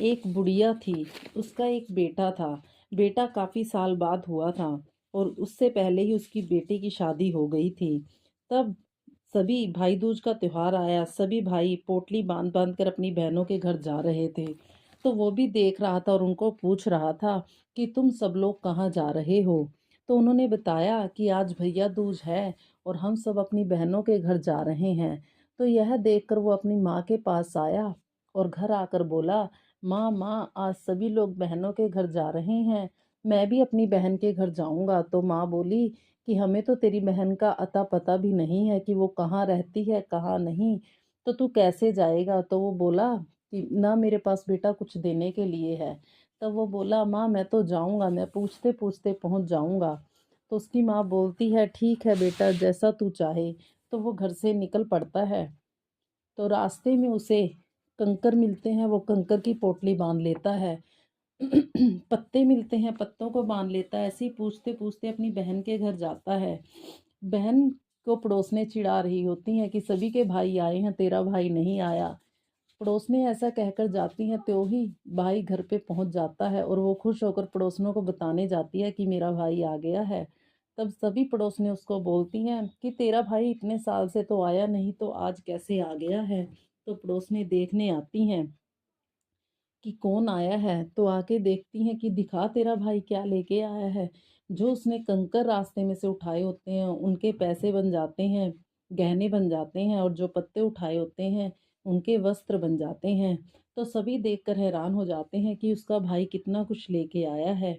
एक बुढ़िया थी, उसका एक बेटा था। बेटा काफ़ी साल बाद हुआ था और उससे पहले ही उसकी बेटी की शादी हो गई थी। तब सभी भाई दूज का त्योहार आया, सभी भाई पोटली बांध बांध कर अपनी बहनों के घर जा रहे थे। तो वो भी देख रहा था और उनको पूछ रहा था कि तुम सब लोग कहाँ जा रहे हो। तो उन्होंने बताया कि आज भैया दूज है और हम सब अपनी बहनों के घर जा रहे हैं। तो यह देखकर वो अपनी माँ के पास आया और घर आकर बोला, माँ माँ, आज सभी लोग बहनों के घर जा रहे हैं, मैं भी अपनी बहन के घर जाऊंगा। तो माँ बोली कि हमें तो तेरी बहन का अता पता भी नहीं है कि वो कहाँ रहती है कहाँ नहीं, तो तू कैसे जाएगा। तो वो बोला कि ना मेरे पास बेटा कुछ देने के लिए है। तब वो बोला, माँ मैं तो जाऊंगा, मैं पूछते पूछते पहुंच जाऊंगा। तो उसकी माँ बोलती है, ठीक है बेटा, जैसा तू चाहे। तो वो घर से निकल पड़ता है। तो रास्ते में उसे कंकर मिलते हैं, वो कंकर की पोटली बांध लेता है। पत्ते मिलते हैं, पत्तों को बांध लेता है। ऐसे ही पूछते पूछते अपनी बहन के घर जाता है। बहन को पड़ोसने चिढ़ा रही होती हैं कि सभी के भाई आए हैं, तेरा भाई नहीं आया। पड़ोसने ऐसा कहकर जाती हैं, तो ही भाई घर पे पहुंच जाता है और वो खुश होकर पड़ोसनों को बताने जाती है कि मेरा भाई आ गया है। तब सभी पड़ोसने उसको बोलती हैं कि तेरा भाई इतने साल से तो आया नहीं, तो आज कैसे आ गया है। तो पड़ोसने देखने आती हैं कि कौन आया है। तो आके देखती हैं कि दिखा तेरा भाई क्या लेके आया है। जो उसने कंकर रास्ते में से उठाए होते हैं उनके पैसे बन जाते हैं, गहने बन जाते हैं, और जो पत्ते उठाए होते हैं उनके वस्त्र बन जाते हैं। तो सभी देखकर हैरान हो जाते हैं कि उसका भाई कितना कुछ लेके आया है।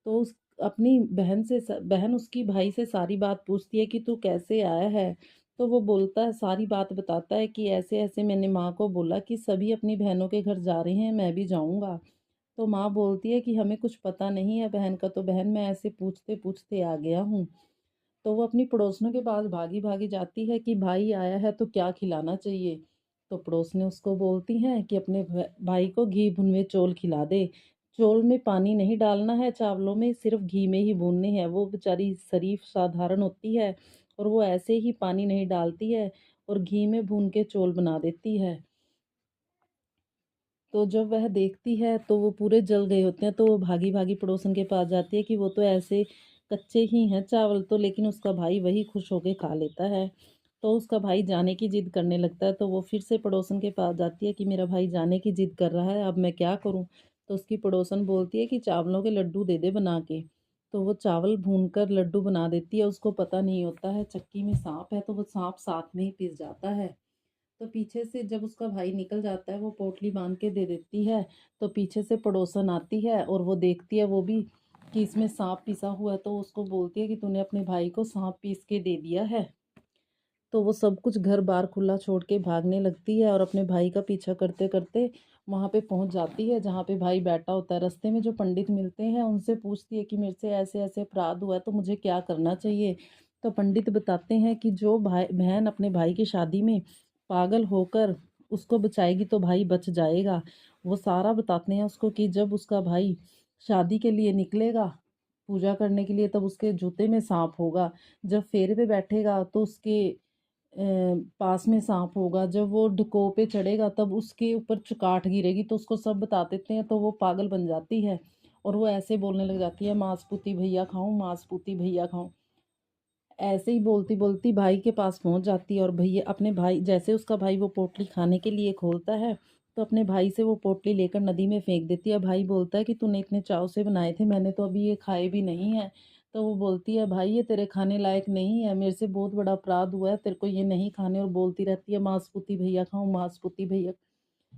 तो उस अपनी बहन उसकी भाई से सारी बात पूछती है कि तू कैसे आया है। तो वो बोलता है, सारी बात बताता है कि ऐसे ऐसे मैंने माँ को बोला कि सभी अपनी बहनों के घर जा रहे हैं, मैं भी जाऊंगा। तो माँ बोलती है कि हमें कुछ पता नहीं है बहन का, तो बहन मैं ऐसे पूछते पूछते आ गया हूँ। तो वो अपनी पड़ोसनों के पास भागी भागी जाती है कि भाई आया है तो क्या खिलाना चाहिए। तो पड़ोसने उसको बोलती हैं कि अपने भाई को घी भुनवे चौल खिला दे। चौल में पानी नहीं डालना है, चावलों में सिर्फ घी में ही भूनने हैं। वो बेचारी शरीफ साधारण होती है और वो ऐसे ही पानी नहीं डालती है और घी में भून के चौल बना देती है। तो जब वह देखती है तो वो पूरे जल गए होते हैं। तो वो भागी भागी पड़ोसन के पास जाती है कि वो तो ऐसे कच्चे ही हैं चावल तो, लेकिन उसका भाई वही खुश होके खा लेता है। तो उसका भाई जाने की जिद करने लगता है। तो वो फिर से पड़ोसन के पास जाती है कि मेरा भाई जाने की जिद कर रहा है, अब मैं क्या करूं। तो उसकी पड़ोसन बोलती है कि चावलों के लड्डू दे दे बना के। तो वो चावल भून कर लड्डू बना देती है। उसको पता नहीं होता है चक्की में सांप है, तो वो सांप साथ में ही पिस जाता है। तो पीछे से जब उसका भाई निकल जाता है, वो पोटली बांध के दे देती है। तो पीछे से पड़ोसन आती है और वो देखती है वो भी कि इसमें सांप पिसा हुआ है। तो उसको बोलती है कि तूने अपने भाई को सांप पीस के दे दिया है। तो वो सब कुछ घर बार खुला छोड़ के भागने लगती है और अपने भाई का पीछा करते करते वहां पे पहुंच जाती है जहाँ पे भाई बैठा होता है। रास्ते में जो पंडित मिलते हैं उनसे पूछती है कि मेरे से ऐसे ऐसे अपराध हुआ है, तो मुझे क्या करना चाहिए। तो पंडित बताते हैं कि जो भाई बहन अपने भाई की शादी में पागल होकर उसको बचाएगी तो भाई बच जाएगा। वो सारा बताते हैं उसको कि जब उसका भाई शादी के लिए निकलेगा पूजा करने के लिए, तब उसके जूते में सांप होगा। जब फेरे पे बैठेगा तो उसके पास में सांप होगा। जब वो ढको पे चढ़ेगा तब उसके ऊपर चुकाट गिरेगी। तो उसको सब बता देते हैं। तो वो पागल बन जाती है और वो ऐसे बोलने लग जाती है, मांस पूती भैया खाऊं, मांस पूती भैया खाऊं। ऐसे ही बोलती बोलती भाई के पास पहुंच जाती है और भैया अपने भाई, जैसे उसका भाई वो पोटली खाने के लिए खोलता है तो अपने भाई से वो पोटली लेकर नदी में फेंक देती है। भाई बोलता है कि तूने इतने चाव से बनाए थे, मैंने तो अभी ये खाए भी नहीं है। तो वो बोलती है, भाई ये तेरे खाने लायक नहीं है, मेरे से बहुत बड़ा अपराध हुआ है, तेरे को ये नहीं खाने। और बोलती रहती है, मांसपुती भैया खाऊं, मांसपुती भैया।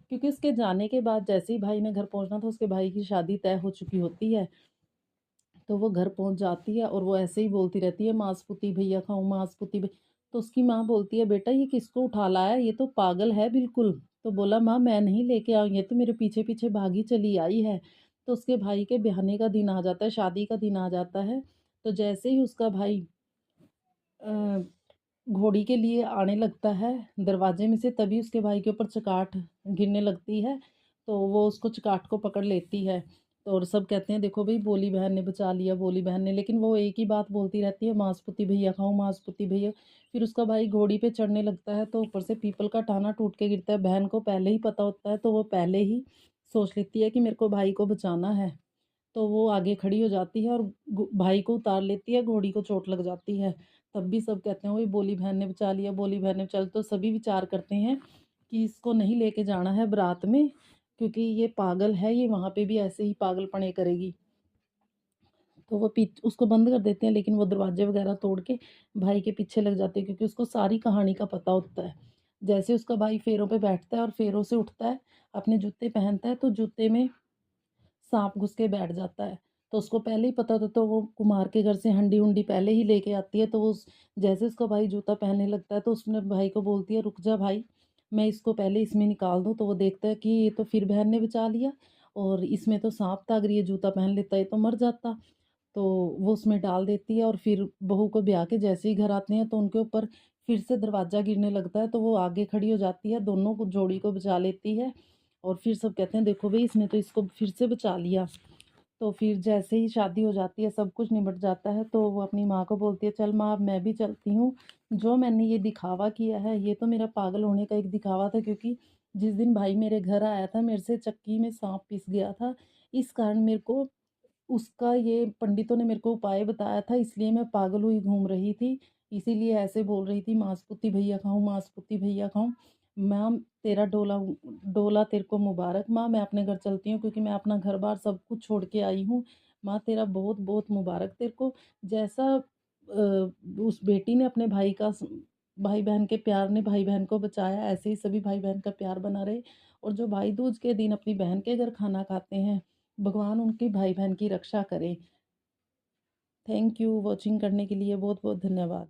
क्योंकि उसके जाने के बाद जैसे ही भाई ने घर पहुंचना था, उसके भाई की शादी तय हो चुकी होती है। तो वो घर पहुंच जाती है और वो ऐसे ही बोलती रहती है, मांसपुती भैया खाऊं, मांसपुती भैया। तो उसकी माँ बोलती है, बेटा ये किसको उठा लाया, ये तो पागल है बिल्कुल। तो बोला, माँ मैं नहीं लेके आई, ये तो मेरे पीछे पीछे भागी चली आई है। तो उसके भाई के ब्याहने का दिन आ जाता है, शादी का दिन आ जाता है। तो जैसे ही उसका भाई अ, घोड़ी के लिए आने लगता है दरवाजे में से, तभी उसके भाई के ऊपर चकाट गिरने लगती है। तो वो उसको चकाट को पकड़ लेती है। तो और सब कहते हैं देखो भाई बोली बहन ने बचा लिया, बोली बहन ने, लेकिन वो एक ही बात बोलती रहती है, मांसपुती भैया खाऊं, मांसपुती भैया। फिर उसका भाई घोड़ी पे चढ़ने लगता है तो ऊपर से पीपल का टाना टूट के गिरता है। बहन को पहले ही पता होता है तो वो पहले ही सोच लेती है कि मेरे को भाई को बचाना है, तो वो आगे खड़ी हो जाती है और भाई को उतार लेती है, घोड़ी को चोट लग जाती है। तब भी सब कहते हैं वही बोली बहन ने बचा लिया, बोली बहन ने बचा लिया। तो सभी विचार करते हैं कि इसको नहीं लेके जाना है बारात में, क्योंकि ये पागल है, ये वहाँ पे भी ऐसे ही पागलपने करेगी। तो वो पीछ उसको बंद कर देते हैं, लेकिन वो दरवाजे वगैरह तोड़ के भाई के पीछे लग जाते हैं, क्योंकि उसको सारी कहानी का पता होता है। जैसे उसका भाई फेरों पे बैठता है और फेरों से उठता है, अपने जूते पहनता है तो जूते में सांप घुस के बैठ जाता है। तो उसको पहले ही पता था, तो वो कुम्हार के घर से हंडी हुंडी पहले ही लेके आती है। तो वो जैसे उसका भाई जूता पहनने लगता है तो उसने भाई को बोलती है रुक जा भाई, मैं इसको पहले इसमें निकाल दूँ। तो वो देखता है कि ये तो फिर बहन ने बचा लिया, और इसमें तो सांप था, अगर ये जूता पहन लेता है तो मर जाता। तो वो उसमें डाल देती है, और फिर बहू को ब्याह के जैसे ही घर आते हैं तो उनके ऊपर फिर से दरवाज़ा गिरने लगता है। तो वो आगे खड़ी हो जाती है, दोनों को जोड़ी को बचा लेती है। और फिर सब कहते हैं देखो भाई इसने तो इसको फिर से बचा लिया। तो फिर जैसे ही शादी हो जाती है, सब कुछ निबट जाता है, तो वो अपनी माँ को बोलती है चल माँ अब मैं भी चलती हूँ। जो मैंने ये दिखावा किया है ये तो मेरा पागल होने का एक दिखावा था, क्योंकि जिस दिन भाई मेरे घर आया था मेरे से चक्की में सांप पिस गया था। इस कारण मेरे को उसका ये पंडितों ने मेरे को उपाय बताया था, इसलिए मैं पागल हुई घूम रही थी। इसीलिए ऐसे बोल रही थी मांसपुती भैया खाऊं, मांसपुती भैया खाऊं। माँ तेरा डोला डोला तेरे को मुबारक माँ, मैं अपने घर चलती हूँ, क्योंकि मैं अपना घर बार सब कुछ छोड़ के आई हूँ। माँ तेरा बहुत बहुत मुबारक तेरे को। जैसा उस बेटी ने अपने भाई का भाई बहन के प्यार ने भाई बहन को बचाया, ऐसे ही सभी भाई बहन का प्यार बना रहे। और जो भाई दूज के दिन अपनी बहन के घर खाना खाते हैं, भगवान उनकी भाई बहन की रक्षा करे। थैंक यू वॉचिंग करने के लिए, बहुत बहुत धन्यवाद।